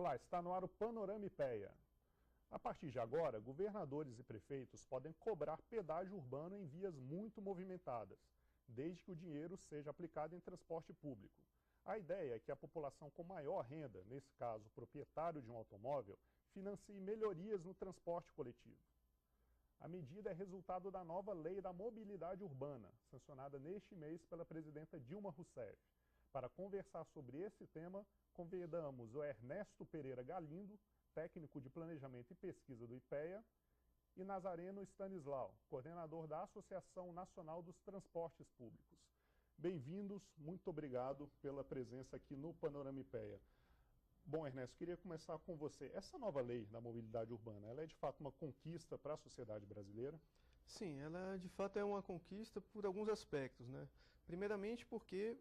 Olá, está no ar o Panorama IPEA. A partir de agora, governadores e prefeitos podem cobrar pedágio urbano em vias muito movimentadas, desde que o dinheiro seja aplicado em transporte público. A ideia é que a população com maior renda, nesse caso o proprietário de um automóvel, financie melhorias no transporte coletivo. A medida é resultado da nova Lei da Mobilidade Urbana, sancionada neste mês pela presidenta Dilma Rousseff. Para conversar sobre esse tema, convidamos o Ernesto Pereira Galindo, técnico de Planejamento e Pesquisa do IPEA, e Nazareno Stanislau, coordenador da Associação Nacional dos Transportes Públicos. Bem-vindos, muito obrigado pela presença aqui no Panorama IPEA. Bom, Ernesto, queria começar com você. Essa nova lei da mobilidade urbana, ela é de fato uma conquista para a sociedade brasileira? Sim, ela de fato é uma conquista por alguns aspectos, né? Primeiramente porque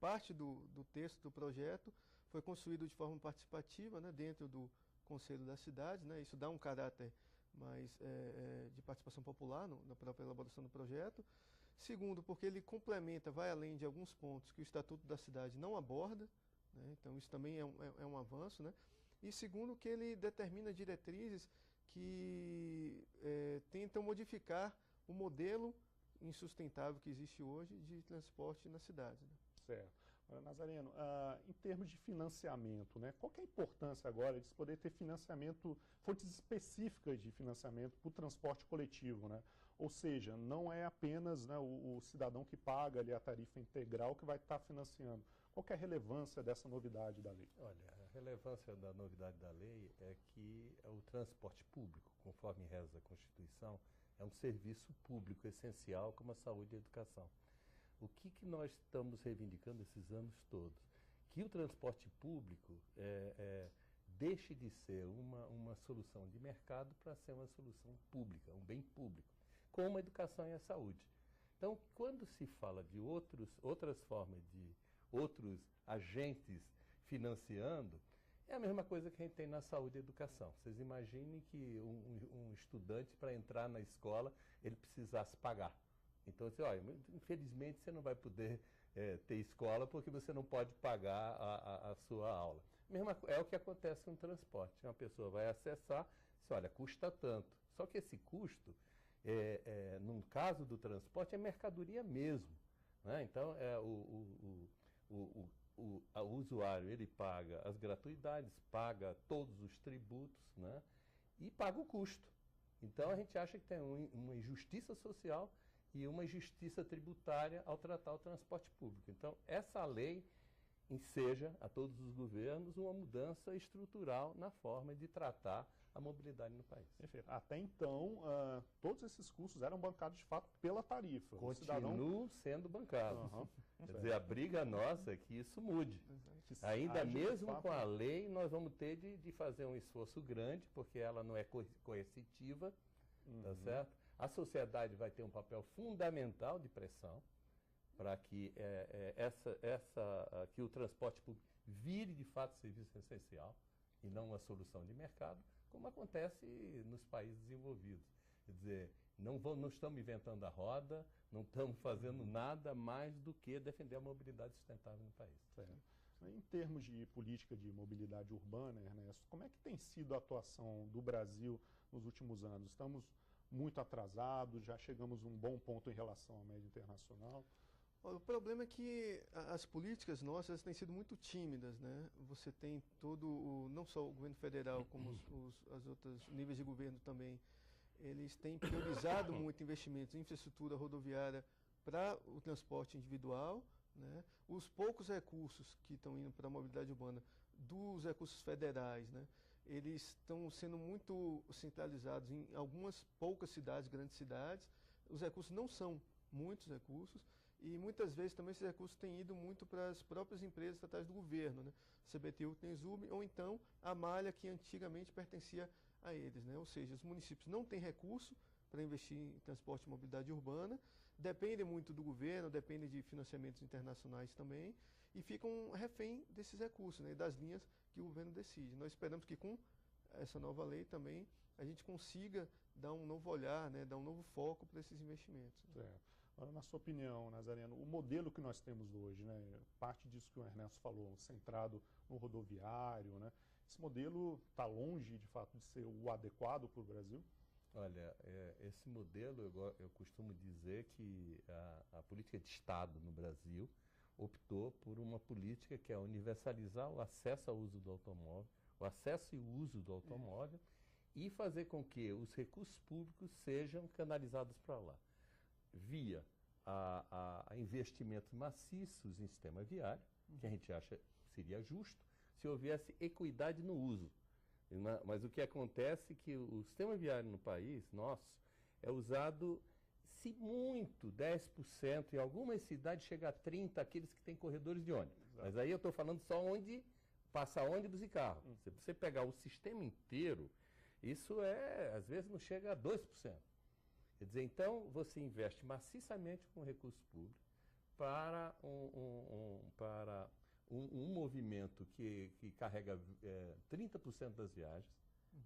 parte do texto do projeto foi construído de forma participativa, né, dentro do Conselho das Cidades, né? Isso dá um caráter mais de participação popular na própria elaboração do projeto. Segundo, porque ele complementa, vai além de alguns pontos que o Estatuto da Cidade não aborda, né? Então isso também é um avanço, né? E segundo, que ele determina diretrizes que tentam modificar o modelo insustentável que existe hoje de transporte nas cidades, né? Certo. Agora, Nazareno, em termos de financiamento, né, qual que é a importância agora de se poder ter financiamento, fontes específicas de financiamento para o transporte coletivo, né? Ou seja, não é apenas, né, o cidadão que paga ali a tarifa integral que vai estar financiando. Qual que é a relevância dessa novidade da lei? Olha, a relevância da novidade da lei é que o transporte público, conforme reza a Constituição, é um serviço público essencial como a saúde e a educação. O que nós estamos reivindicando esses anos todos? Que o transporte público deixe de ser uma solução de mercado para ser uma solução pública, um bem público, como a educação e a saúde. Então, quando se fala de outras formas de outros agentes financiando, é a mesma coisa que a gente tem na saúde e educação. Vocês imaginem que um estudante, para entrar na escola, ele precisasse pagar. Então, assim, olha, infelizmente você não vai poder ter escola porque você não pode pagar a sua aula. É o que acontece no transporte. Uma pessoa vai acessar, diz, olha, custa tanto. Só que esse custo, no caso do transporte, é mercadoria mesmo, né? Então, o usuário ele paga as gratuidades, paga todos os tributos, né? E paga o custo. Então, a gente acha que tem uma injustiça social e uma justiça tributária ao tratar o transporte público. Então, essa lei enseja a todos os governos uma mudança estrutural na forma de tratar a mobilidade no país. Perfeito. Até então, todos esses custos eram bancados de fato pela tarifa. Continuam sendo bancados. Uhum. Quer dizer, a briga nossa é que isso mude. Ainda mesmo com a lei, nós vamos ter de fazer um esforço grande, porque ela não é coercitiva, tá certo? A sociedade vai ter um papel fundamental de pressão para que, que o transporte público vire de fato serviço essencial e não uma solução de mercado, como acontece nos países desenvolvidos. Quer dizer, não estamos inventando a roda, não estamos fazendo nada mais do que defender a mobilidade sustentável no país. Certo. Em termos de política de mobilidade urbana, Ernesto, como é que tem sido a atuação do Brasil nos últimos anos? Estamos muito atrasados, já chegamos a um bom ponto em relação à média internacional? O problema é que as políticas nossas têm sido muito tímidas, né? Você tem não só o governo federal, como os outros níveis de governo também, eles têm priorizado muito investimentos em infraestrutura rodoviária para o transporte individual, né? Os poucos recursos que estão indo para a mobilidade urbana, dos recursos federais, né? Eles estão sendo muito centralizados em algumas poucas cidades, grandes cidades. Os recursos não são muitos recursos e muitas vezes também esses recursos têm ido muito para as próprias empresas estatais do governo, né? CBTU, Tensub, ou então a malha que antigamente pertencia a eles, né? Ou seja, os municípios não têm recurso para investir em transporte e mobilidade urbana, dependem muito do governo, dependem de financiamentos internacionais também, e ficam refém desses recursos, né, e das linhas que o governo decide. Nós esperamos que com essa nova lei também a gente consiga dar um novo olhar, né, dar um novo foco para esses investimentos. Certo. Agora, na sua opinião, Nazareno, o modelo que nós temos hoje, né, parte disso que o Ernesto falou, centrado no rodoviário, né, Esse modelo está longe, de fato, de ser o adequado para o Brasil? Olha, esse modelo, eu costumo dizer que a política de Estado no Brasil optou por uma política que é universalizar o acesso ao uso do automóvel, o acesso e o uso do automóvel, e fazer com que os recursos públicos sejam canalizados para lá, via a investimentos maciços em sistema viário, que a gente acha seria justo, se houvesse equidade no uso. Mas o que acontece é que o sistema viário no país, nosso, é usado, se muito, 10%, em algumas cidades chega a 30%, aqueles que têm corredores de ônibus. Exato. Mas aí eu estou falando só onde passa ônibus e carro. Se você pegar o sistema inteiro, isso às vezes não chega a 2%. Quer dizer, então você investe maciçamente com recurso público para um movimento que carrega 30% das viagens,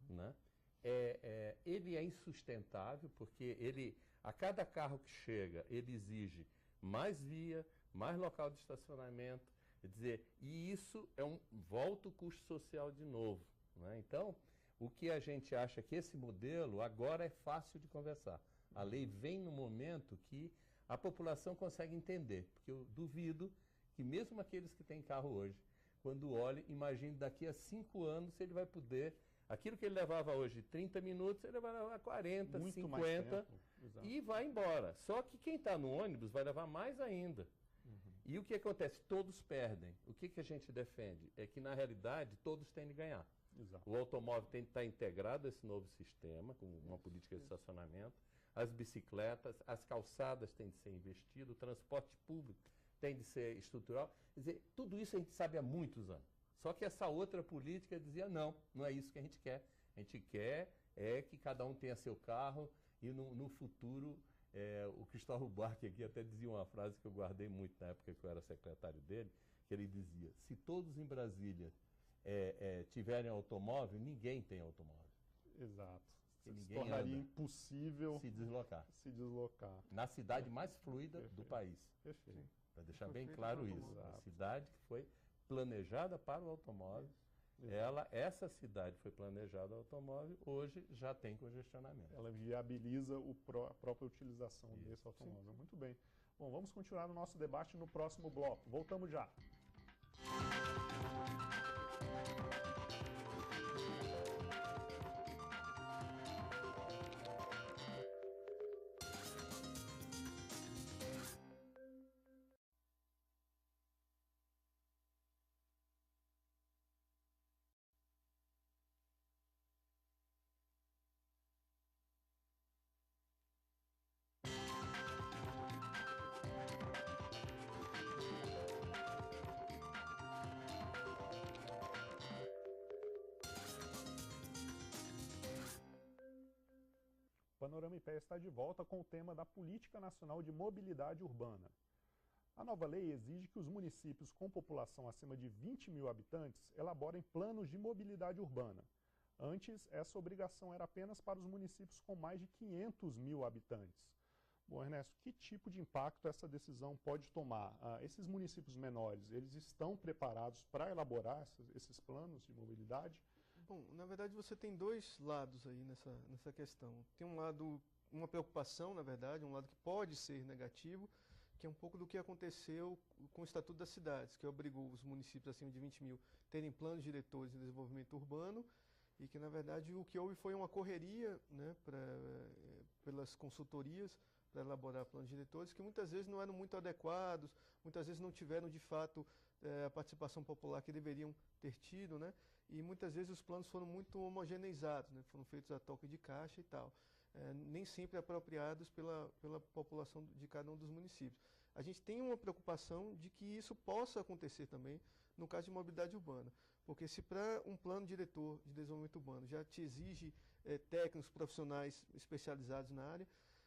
né? Ele é insustentável porque a cada carro que chega, ele exige mais via, mais local de estacionamento, quer dizer, e isso volta o custo social de novo, né? Então, o que a gente acha que esse modelo agora é fácil de conversar. A lei vem no momento que a população consegue entender, porque eu duvido que mesmo aqueles que têm carro hoje, quando olhem, imagine daqui a 5 anos se ele vai poder, aquilo que ele levava hoje 30 minutos, ele vai levar 40, muito 50 e vai embora. Só que quem está no ônibus vai levar mais ainda. E o que acontece? Todos perdem. O que a gente defende? É que, na realidade, todos têm de ganhar. Exato. O automóvel tem de estar integrado a esse novo sistema, com uma política de estacionamento, as bicicletas, as calçadas têm de ser investidas, o transporte público tem de ser estrutural. Quer dizer, tudo isso a gente sabe há muitos anos. Só que essa outra política dizia, não é isso que a gente quer. A gente quer que cada um tenha seu carro e no futuro, o Cristóvão Buarque aqui até dizia uma frase que eu guardei muito na época que eu era secretário dele, que ele dizia, se todos em Brasília tiverem automóvel, ninguém tem automóvel. Exato. Se tornaria impossível se deslocar. Na cidade mais fluida do país. Perfeito. Para deixar bem claro isso. A cidade que foi planejada para o automóvel, essa cidade foi planejada ao automóvel, hoje já tem congestionamento. Ela viabiliza a própria utilização desse automóvel. Sim. Muito bem. Bom, vamos continuar o nosso debate no próximo bloco. Voltamos já. O Panorama IPEA está de volta com o tema da Política Nacional de Mobilidade Urbana. A nova lei exige que os municípios com população acima de 20 mil habitantes elaborem planos de mobilidade urbana. Antes, essa obrigação era apenas para os municípios com mais de 500 mil habitantes. Bom, Ernesto, que tipo de impacto essa decisão pode tomar? Esses municípios menores, eles estão preparados para elaborar esses planos de mobilidade? Bom, na verdade você tem dois lados aí nessa questão. Tem um lado, uma preocupação, na verdade, um lado que pode ser negativo, que é um pouco do que aconteceu com o Estatuto das Cidades, que obrigou os municípios acima de 20 mil terem planos diretores de desenvolvimento urbano, e que, na verdade, o que houve foi uma correria, né, pelas consultorias para elaborar planos diretores, que muitas vezes não eram muito adequados, muitas vezes não tiveram, de fato, a participação popular que deveriam ter tido, né? E muitas vezes os planos foram muito homogeneizados, né? Foram feitos a toque de caixa e tal, nem sempre apropriados pela população de cada um dos municípios. A gente tem uma preocupação de que isso possa acontecer também no caso de mobilidade urbana, porque se para um plano diretor de desenvolvimento urbano já te exige técnicos profissionais especializados na área,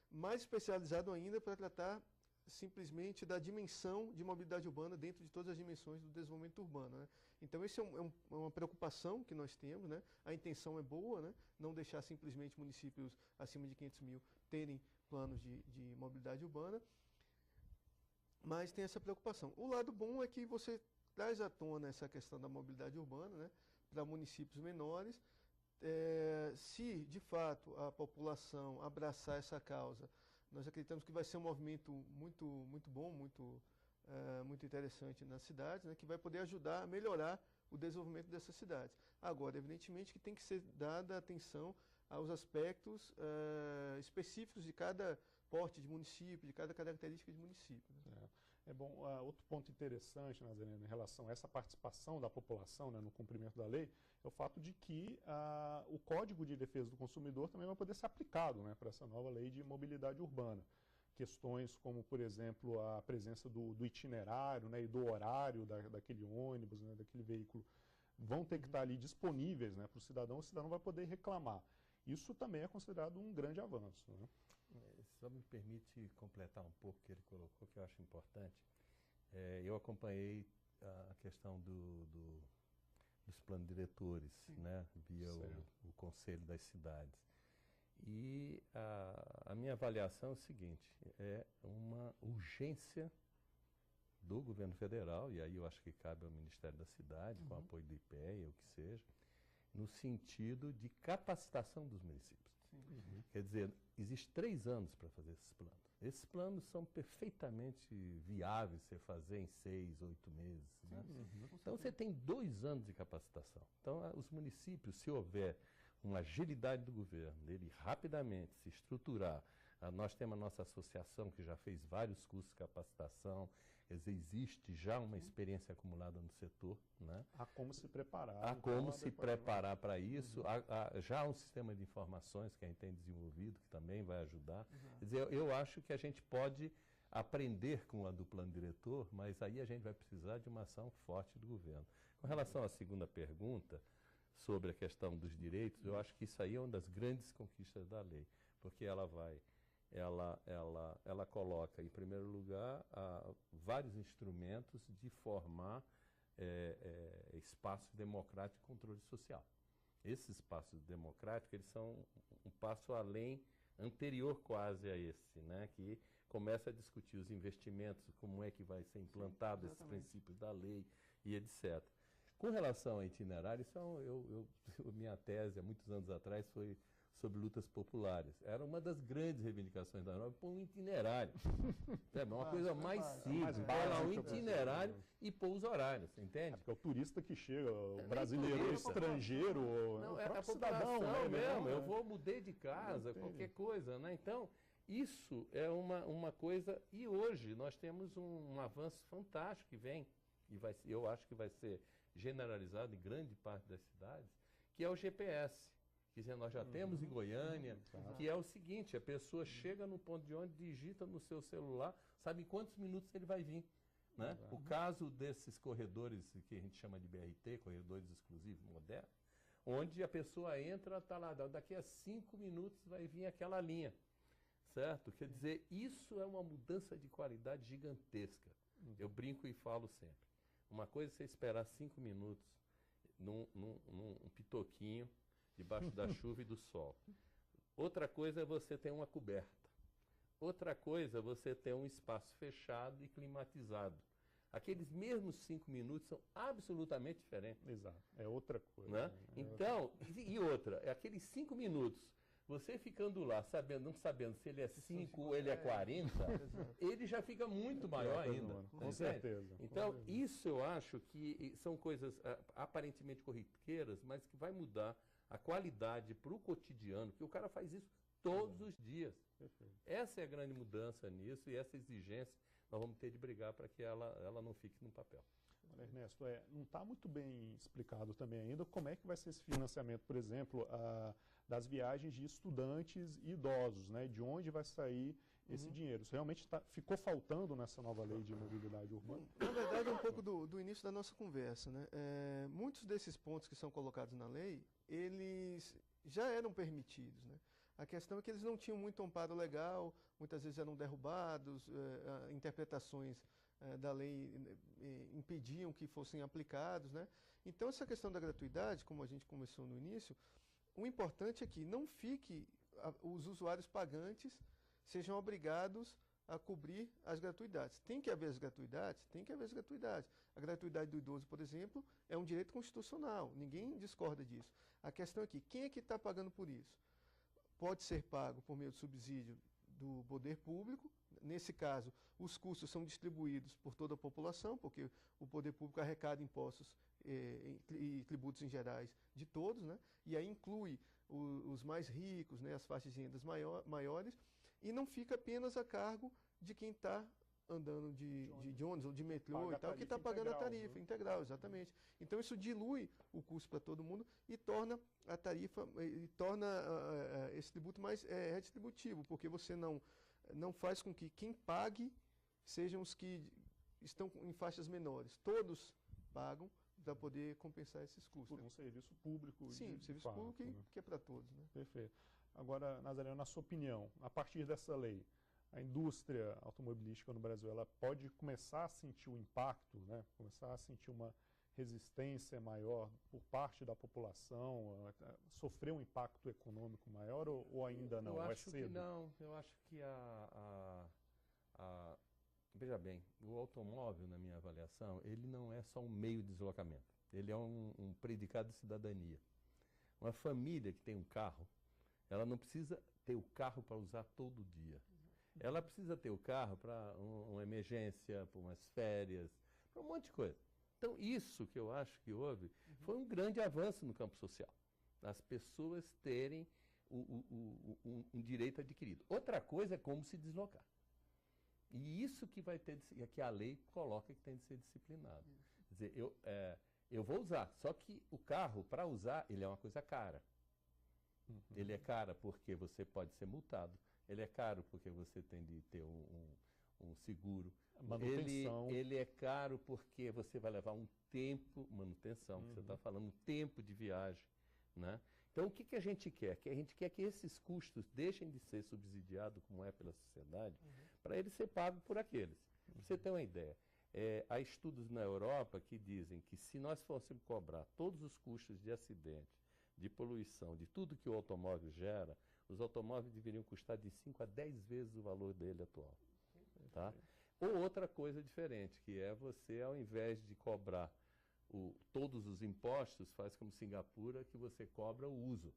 mais especializado ainda para tratar simplesmente da dimensão de mobilidade urbana dentro de todas as dimensões do desenvolvimento urbano, né? Então, isso é uma preocupação que nós temos, né? A intenção é boa, né? Não deixar simplesmente municípios acima de 500 mil terem planos de mobilidade urbana, mas tem essa preocupação. O lado bom é que você traz à tona essa questão da mobilidade urbana, né? para municípios menores. Se, de fato, a população abraçar essa causa, nós acreditamos que vai ser um movimento muito bom, muito interessante nas cidades, né, que vai poder ajudar a melhorar o desenvolvimento dessas cidades. Agora, evidentemente que tem que ser dada atenção aos aspectos específicos de cada porte de município, de cada característica de município. Né? É bom, outro ponto interessante, Nazareno, em relação a essa participação da população, né, no cumprimento da lei, é o fato de que o Código de Defesa do Consumidor também vai poder ser aplicado, né, para essa nova lei de mobilidade urbana. Questões como, por exemplo, a presença do itinerário, né, e do horário daquele ônibus, né, daquele veículo, vão ter que estar ali disponíveis, né, para o cidadão vai poder reclamar. Isso também é considerado um grande avanço. Né? Só me permite completar um pouco o que ele colocou, que eu acho importante. Eu acompanhei a questão dos planos diretores, né, via o Conselho das Cidades. E a minha avaliação é o seguinte, é uma urgência do governo federal, e aí eu acho que cabe ao Ministério da Cidade, com apoio do IPEA, o que seja, no sentido de capacitação dos municípios. Quer dizer, existe 3 anos para fazer esses planos. Esses planos são perfeitamente viáveis você fazer em 6, 8 meses. Né? Então você tem 2 anos de capacitação. Então os municípios, se houver uma agilidade do governo, dele rapidamente se estruturar. Nós temos a nossa associação que já fez vários cursos de capacitação, quer dizer, existe já uma experiência acumulada no setor. Né? Há como se preparar. Há como se preparar para isso. Há já um sistema de informações que a gente tem desenvolvido, que também vai ajudar. Quer dizer, eu acho que a gente pode aprender com a do plano diretor, mas aí a gente vai precisar de uma ação forte do governo. Com relação à segunda pergunta, sobre a questão dos direitos, eu acho que isso aí é uma das grandes conquistas da lei, porque ela coloca, em primeiro lugar, vários instrumentos de formar espaços democráticos de controle social. Esses espaços democráticos, eles são um passo além, anterior quase a esse, né, que começa a discutir os investimentos, como é que vai ser implantado esses princípios da lei e etc. Com relação ao itinerário, minha tese, há muitos anos atrás, foi sobre lutas populares. Era uma das grandes reivindicações da norma, pôr um itinerário. É uma coisa mais simples, pôr um itinerário e pôr os horários, entende? Porque é o turista que chega, o brasileiro, o estrangeiro, não, o é a cidadão, população né, mesmo, mudei de casa, qualquer coisa, né? Então, isso é uma coisa, e hoje nós temos um avanço fantástico que vem, e eu acho que vai ser generalizado em grande parte das cidades, que é o GPS. Quer dizer, nós já temos em Goiânia, que é o seguinte, a pessoa chega no ponto de ônibus, digita no seu celular, sabe em quantos minutos ele vai vir. Né? O caso desses corredores que a gente chama de BRT, corredores exclusivos modernos, onde a pessoa entra, está lá, daqui a 5 minutos vai vir aquela linha. Certo? Quer dizer, isso é uma mudança de qualidade gigantesca. Eu brinco e falo sempre. Uma coisa é você esperar 5 minutos num pitoquinho, debaixo da chuva e do sol. Outra coisa é você ter uma coberta. Outra coisa é você ter um espaço fechado e climatizado. Aqueles mesmos 5 minutos são absolutamente diferentes. Exato, é outra coisa. Né? Então, e outra, é aqueles 5 minutos, você ficando lá, não sabendo se ele é 5 ou ele é 40, ele já fica muito maior ainda. Com certeza. Então, isso eu acho que são coisas aparentemente corriqueiras, mas que vai mudar a qualidade para o cotidiano, porque o cara faz isso todos os dias. Perfeito. Essa é a grande mudança nisso e essa exigência nós vamos ter de brigar para que ela não fique no papel. Olha, Ernesto, não está muito bem explicado também ainda como é que vai ser esse financiamento, por exemplo, das viagens de estudantes e idosos, né? De onde vai sair esse dinheiro? Isso realmente ficou faltando nessa nova lei de mobilidade urbana? Na verdade, é um pouco do início da nossa conversa. Né? Muitos desses pontos que são colocados na lei, eles já eram permitidos. Né? A questão é que eles não tinham muito amparo legal, muitas vezes eram derrubados, interpretações da lei impediam que fossem aplicados. Né? Então, essa questão da gratuidade, como a gente começou no início, o importante é que não fique os usuários pagantes sejam obrigados a cobrir as gratuidades. Tem que haver as gratuidades? Tem que haver as gratuidades. A gratuidade do idoso, por exemplo, é um direito constitucional. Ninguém discorda disso. A questão é que quem é que está pagando por isso? Pode ser pago por meio de subsídio do poder público. Nesse caso, os custos são distribuídos por toda a população, porque o poder público arrecada impostos e tributos em gerais de todos, né? E aí inclui os mais ricos, né? As faixas de rendas maiores, e não fica apenas a cargo de quem está andando de ônibus ou de metrô e tal, que está pagando a tarifa integral, exatamente. Então isso dilui o custo para todo mundo e torna a tarifa, e torna esse tributo mais redistributivo, porque você não faz com que quem pague sejam os que estão em faixas menores. Todos pagam para poder compensar esses custos. Por um serviço público. Sim, serviço público que é para todos. Né? Perfeito. Agora, Nazareno, na sua opinião, a partir dessa lei, a indústria automobilística no Brasil, ela pode começar a sentir o impacto, né? Começar a sentir uma resistência maior por parte da população, sofrer um impacto econômico maior ou ainda não? Eu é acho cedo? que não. Eu acho que veja bem, o automóvel, na minha avaliação, ele não é só um meio de deslocamento. Ele é um predicado de cidadania. Uma família que tem um carro, ela não precisa ter o carro para usar todo dia. Ela precisa ter o carro para uma emergência, para umas férias, para um monte de coisa. Então, isso que eu acho que houve foi um grande avanço no campo social. As pessoas terem um direito adquirido. Outra coisa é como se deslocar. E isso que vai ter, que a lei coloca que tem de ser disciplinado. Quer dizer, eu vou usar, só que o carro, para usar, ele é uma coisa cara. Ele é caro porque você pode ser multado. Ele é caro porque você tem de ter um seguro. Manutenção. Ele é caro porque você vai levar um tempo, manutenção, que você está falando, um tempo de viagem. Né? Então, o que a gente quer? A gente quer que esses custos deixem de ser subsidiados, como é pela sociedade, para ele ser pago por aqueles. Para você ter uma ideia, há estudos na Europa que dizem que se nós fôssemos cobrar todos os custos de acidente, de poluição, de tudo que o automóvel gera, os automóveis deveriam custar de 5 a 10 vezes o valor dele atual. Tá? Ou outra coisa diferente, que é você, ao invés de cobrar todos os impostos, faz como Singapura, que você cobra o uso.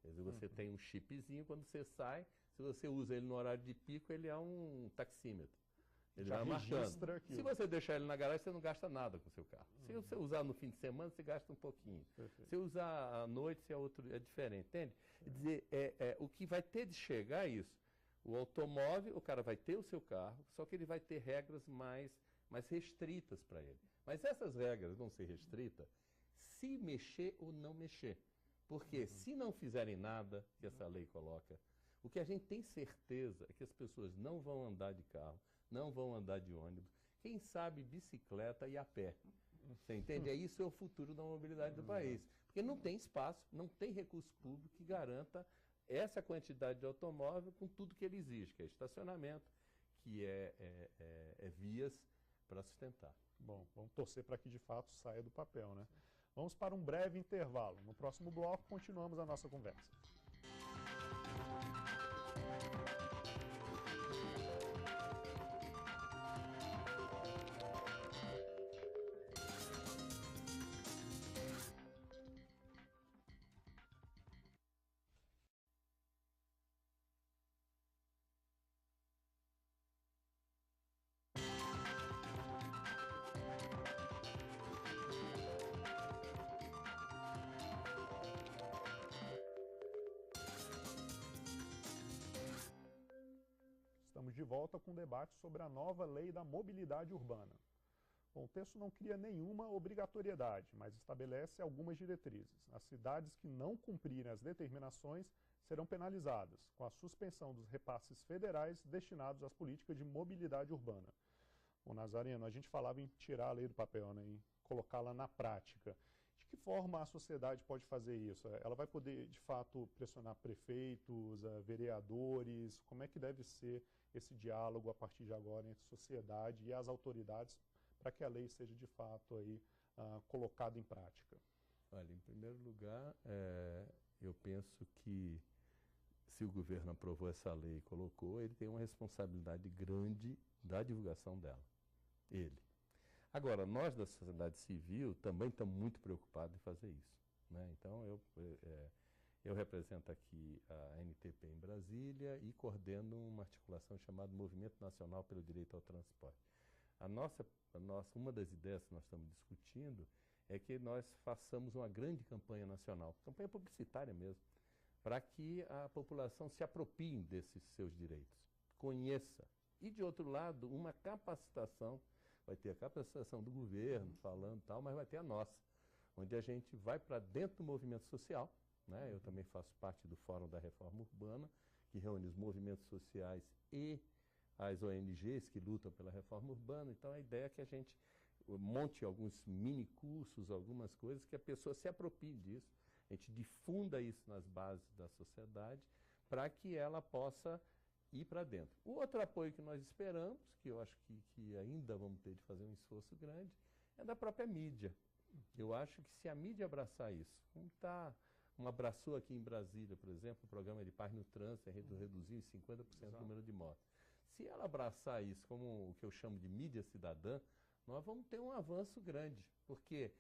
Quer dizer, você tem um chipzinho, quando você sai, se você usa ele no horário de pico, ele é um taxímetro. Ele vai marcando. Se você deixar ele na garagem, você não gasta nada com o seu carro. Se você usar no fim de semana, você gasta um pouquinho. Perfeito. Se usar à noite, é diferente, entende? Quer dizer, o que vai ter de chegar é isso. O automóvel, o cara vai ter o seu carro, só que ele vai ter regras mais restritas para ele. Mas essas regras vão ser restritas se mexer ou não mexer. Porque se não fizerem nada que essa lei coloca, o que a gente tem certeza é que as pessoas não vão andar de carro, não vão andar de ônibus, quem sabe bicicleta e a pé. Você entende? Isso é o futuro da mobilidade do país. Porque não tem espaço, não tem recurso público que garanta essa quantidade de automóvel com tudo que ele exige, que é estacionamento, que é vias para sustentar. Bom, vamos torcer para que de fato saia do papel, né? Vamos para um breve intervalo. No próximo bloco, continuamos a nossa conversa. Estamos de volta com o debate sobre a nova lei da mobilidade urbana. Bom, o texto não cria nenhuma obrigatoriedade, mas estabelece algumas diretrizes. As cidades que não cumprirem as determinações serão penalizadas, com a suspensão dos repasses federais destinados às políticas de mobilidade urbana. Bom, Nazareno, a gente falava em tirar a lei do papel, né, em colocá-la na prática. De que forma a sociedade pode fazer isso? Ela vai poder, de fato, pressionar prefeitos, vereadores? Como é que deve ser esse diálogo a partir de agora entre a sociedade e as autoridades para que a lei seja, de fato, aí, colocada em prática? Olha, em primeiro lugar, eu penso que se o governo aprovou essa lei e colocou, ele tem uma responsabilidade grande da divulgação dela. Ele. Agora, nós da sociedade civil também estamos muito preocupados em fazer isso, né? Então, eu represento aqui a NTP em Brasília e coordeno uma articulação chamada Movimento Nacional pelo Direito ao Transporte. Uma das ideias que nós estamos discutindo é que nós façamos uma grande campanha nacional, campanha publicitária mesmo, para que a população se aproprie desses seus direitos, conheça. E, de outro lado, uma capacitação, vai ter a capacitação do governo falando tal, mas vai ter a nossa, onde a gente vai para dentro do movimento social, né? Eu também faço parte do Fórum da Reforma Urbana, que reúne os movimentos sociais e as ONGs que lutam pela reforma urbana. Então, a ideia é que a gente monte alguns mini cursos, algumas coisas, que a pessoa se aproprie disso, a gente difunda isso nas bases da sociedade, para que ela possa ir para dentro. O outro apoio que nós esperamos, que eu acho que ainda vamos ter de fazer um esforço grande, é da própria mídia. Eu acho que se a mídia abraçar isso, como abraçou aqui em Brasília, por exemplo, o programa de paz no trânsito, reduziu em 50% o número de mortes. Se ela abraçar isso como o que eu chamo de mídia cidadã, nós vamos ter um avanço grande, porque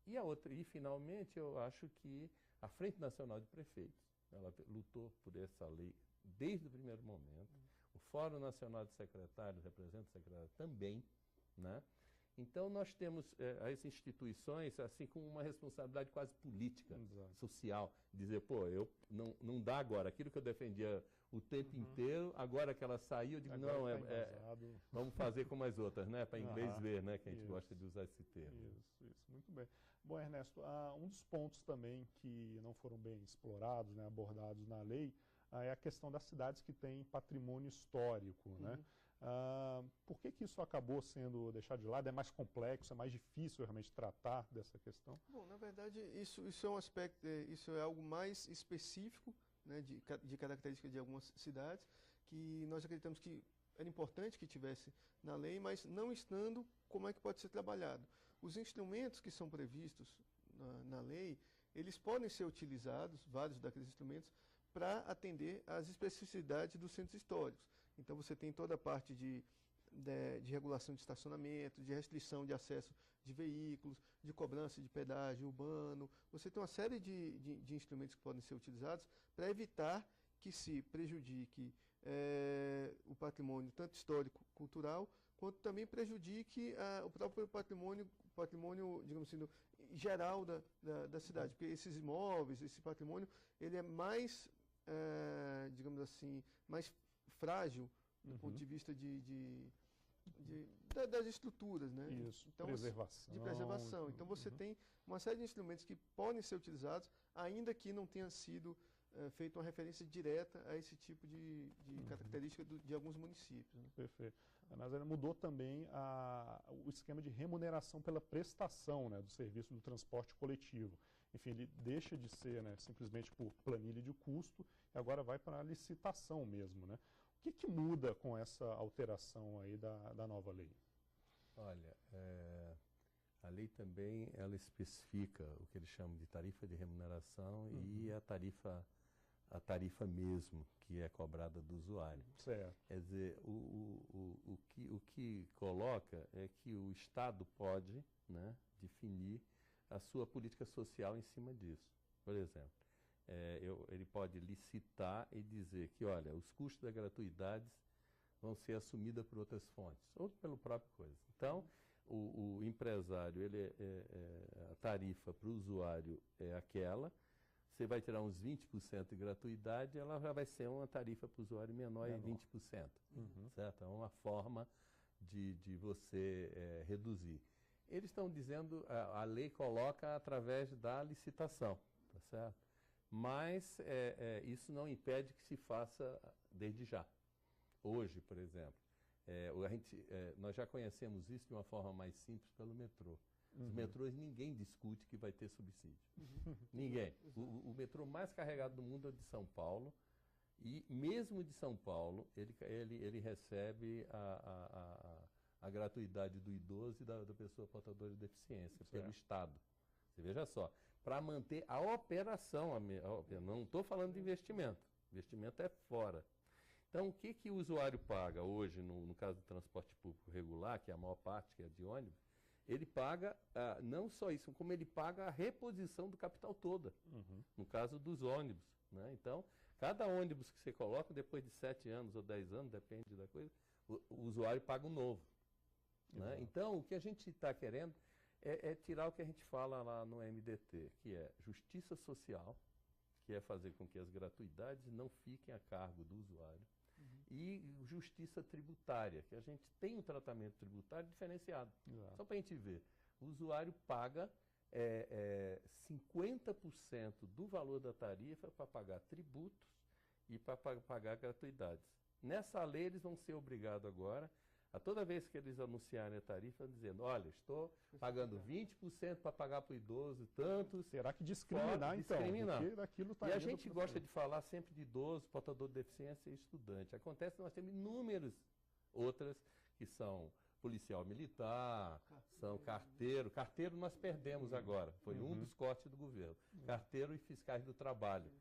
e finalmente eu acho que a Frente Nacional de Prefeitos, ela lutou por essa lei desde o primeiro momento, o Fórum Nacional de Secretários, representa o secretário também, né? Então nós temos as instituições assim com uma responsabilidade quase política, social, dizer, pô, não dá agora, aquilo que eu defendia o tempo inteiro, agora que ela saiu, eu digo, agora não, vamos fazer como as outras, né? Para inglês ver, né? Que a gente gosta de usar esse termo. Isso, muito bem. Bom, Ernesto, um dos pontos também que não foram bem explorados, né, abordados na lei, é a questão das cidades que têm patrimônio histórico, né? Por que isso acabou sendo deixado de lado? É mais complexo, é mais difícil realmente tratar dessa questão? Bom, na verdade, isso é um aspecto, isso é algo mais específico, né, de característica de algumas cidades, que nós acreditamos que era importante que tivesse na lei, mas não estando, como é que pode ser trabalhado? Os instrumentos que são previstos na lei, eles podem ser utilizados, vários daqueles instrumentos, para atender às especificidades dos centros históricos. Então você tem toda a parte de regulação de estacionamento, de restrição de acesso de veículos, de cobrança de pedágio urbano. Você tem uma série de instrumentos que podem ser utilizados para evitar que se prejudique o patrimônio, tanto histórico, cultural, quanto também prejudique o próprio patrimônio, digamos assim, geral da cidade. Porque esses imóveis, esse patrimônio, ele é mais, digamos assim, mais frágil do ponto de vista das estruturas, né? Isso, então, preservação. De preservação. Então você tem uma série de instrumentos que podem ser utilizados, ainda que não tenha sido feita uma referência direta a esse tipo de característica de alguns municípios. Né? Perfeito. A Nazaré mudou também o esquema de remuneração pela prestação, né, do serviço do transporte coletivo. Enfim, ele deixa de ser, né, simplesmente por planilha de custo e agora vai para a licitação mesmo, né? O que muda com essa alteração aí da nova lei? Olha, a lei também ela especifica o que eles chamam de tarifa de remuneração e a tarifa mesmo, que é cobrada do usuário. Certo. Quer dizer, o que coloca é que o Estado pode, né, definir a sua política social em cima disso. Por exemplo, ele pode licitar e dizer que, olha, os custos da gratuidade vão ser assumidos por outras fontes, ou pelo próprio coisa. Então, o empresário, a tarifa para o usuário é aquela, você vai tirar uns 20% de gratuidade, ela já vai ser uma tarifa para o usuário menor em 20%. Certo? É uma forma de você reduzir. Eles estão dizendo, a lei coloca através da licitação, tá certo? Mas isso não impede que se faça desde já. Hoje, por exemplo, nós já conhecemos isso de uma forma mais simples pelo metrô. Os metrôs, ninguém discute que vai ter subsídio. Ninguém. O metrô mais carregado do mundo é de São Paulo, e mesmo de São Paulo, ele recebe a gratuidade do idoso e da pessoa portadora de deficiência, pelo Estado. Você veja só, para manter a operação, não estou falando de investimento, O investimento é fora. Então, o que o usuário paga hoje, no caso do transporte público regular, que é a maior parte, que é de ônibus, ele paga não só isso, como ele paga a reposição do capital toda, no caso dos ônibus, né? Então, cada ônibus que você coloca, depois de 7 anos ou 10 anos, depende da coisa, o usuário paga um novo. Né? Então, o que a gente está querendo é tirar o que a gente fala lá no MDT, que é justiça social, que é fazer com que as gratuidades não fiquem a cargo do usuário, e justiça tributária, que a gente tem um tratamento tributário diferenciado. Só para a gente ver, o usuário paga 50% do valor da tarifa para pagar tributos e para pagar gratuidades. Nessa lei, eles vão ser obrigados agora, a toda vez que eles anunciarem a tarifa, dizendo, olha, estou pagando 20% para pagar para o idoso, tantos... Terá que discriminar, então, porque daquilo está E a gente gosta de falar sempre de idoso, portador de deficiência e estudante. Acontece que nós temos inúmeras outras que são policial militar, são carteiro. Carteiro nós perdemos agora, foi um dos cortes do governo. Carteiro e fiscais do trabalho.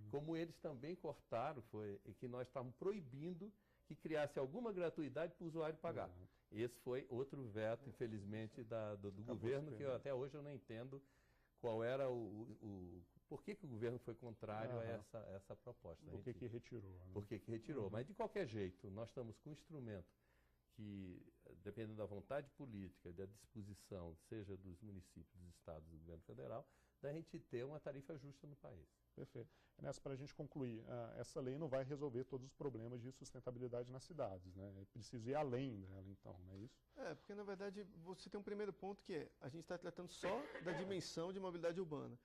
Como eles também cortaram, foi que nós estávamos proibindo que criasse alguma gratuidade para o usuário pagar. Esse foi outro veto, infelizmente, do governo, que até hoje eu não entendo qual era por que o governo foi contrário a essa proposta. Por que retirou? Né? Por que retirou. Mas, de qualquer jeito, nós estamos com um instrumento que, dependendo da vontade política e da disposição, seja dos municípios, dos estados e do governo federal, da gente ter uma tarifa justa no país. Perfeito. Nessa, para a gente concluir, essa lei não vai resolver todos os problemas de sustentabilidade nas cidades, né? É preciso ir além dela, então, não é isso? Porque na verdade você tem um primeiro ponto que a gente está tratando só da dimensão de mobilidade urbana.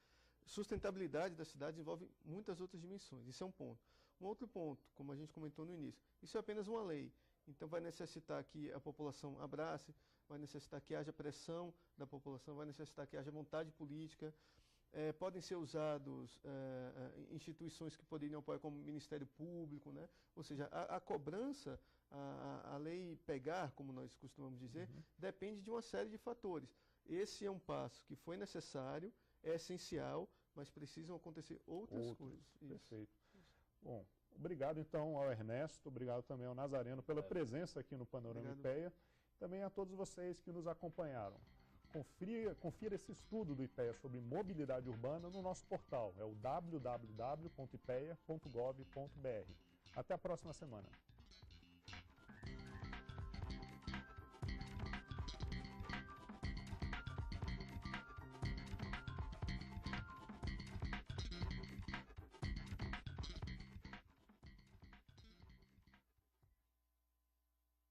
Sustentabilidade da cidade envolve muitas outras dimensões, isso é um ponto. Um outro ponto, como a gente comentou no início, isso é apenas uma lei, então vai necessitar que a população abrace, vai necessitar que haja pressão da população, vai necessitar que haja vontade política. Podem ser usados instituições que poderiam apoiar, como o Ministério Público, né? Ou seja, a cobrança, a lei pegar, como nós costumamos dizer, depende de uma série de fatores. Esse é um passo que foi necessário, é essencial, mas precisam acontecer outras coisas. Perfeito. Bom, obrigado então ao Ernesto, obrigado também ao Nazareno pela presença aqui no Panorama IPEA, também a todos vocês que nos acompanharam. Confira esse estudo do IPEA sobre mobilidade urbana no nosso portal, é o www.ipea.gov.br. Até a próxima semana.